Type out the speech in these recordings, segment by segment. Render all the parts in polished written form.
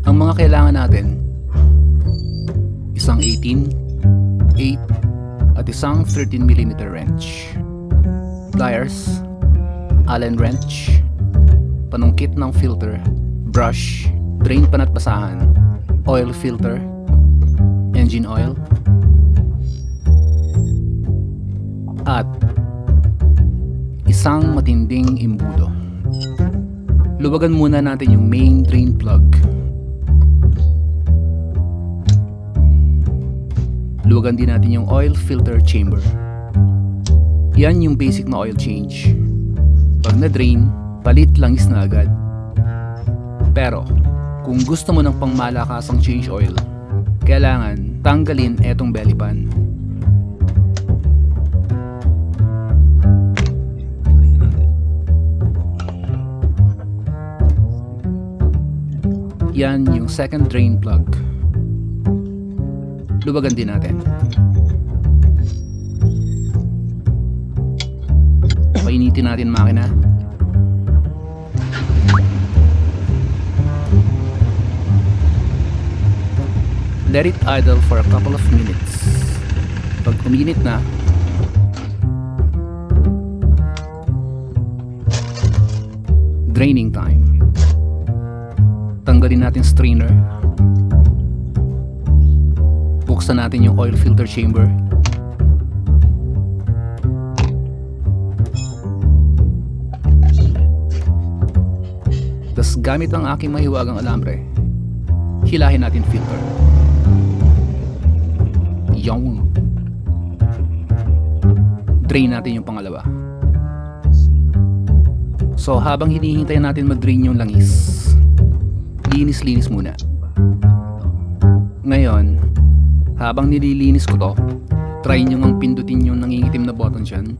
Ang mga kailangan natin, isang 18, 8, at isang 13mm wrench. Pliers, Allen wrench, panungkit ng filter, brush, drain pan at basahan, oil filter, engine oil, at isang matinding imbudo. Luwagan muna natin yung main drain plug. Luwagan din natin yung oil filter chamber. Yan yung basic na oil change. Pag na-drain, palit langis na agad. Pero, kung gusto mo ng pangmalakasang change oil, kailangan tanggalin etong belly pan. Yan yung second drain plug. Luwagan din natin. Painitin natin makina. Let it idle for a couple of minutes. Pag uminit na, draining time. Tanggalin natin strainer. Buksan natin yung oil filter chamber. Tas gamit ang aking mahiwagang alambre, hilahin natin filter. Yung drain natin yung pangalawa. So habang hinihintay natin mag-drain yung langis, linis-linis muna. Ngayon, habang nililinis ko to, try nyo ngang pindutin yung nangingitim na button dyan,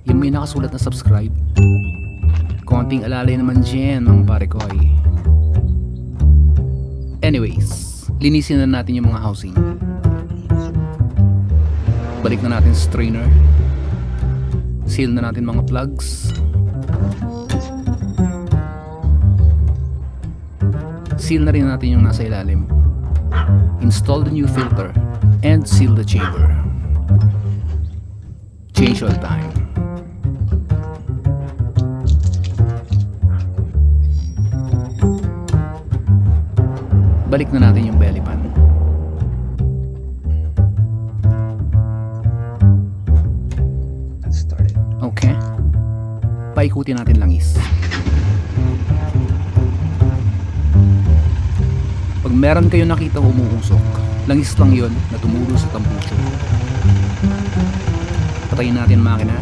yung may nakasulat na subscribe. Konting alalay naman dyan mga pare ko ay. Anyways, linisin na natin yung mga housing. Balik na natin strainer. Seal na natin mga plugs. Seal na rin natin yung nasa ilalim. Install the new filter and seal the chamber. Change oil time. Balik na natin yung belly pan. Okay. Paikutin natin langis. Pag meron kayo nakita umuusok, langis lang yon na tumulo sa tambucho. Patayin natin makina.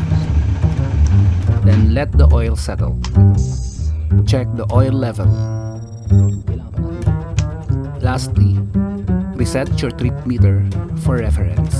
Then let the oil settle. Check the oil level. Lastly, reset your trip meter for reference.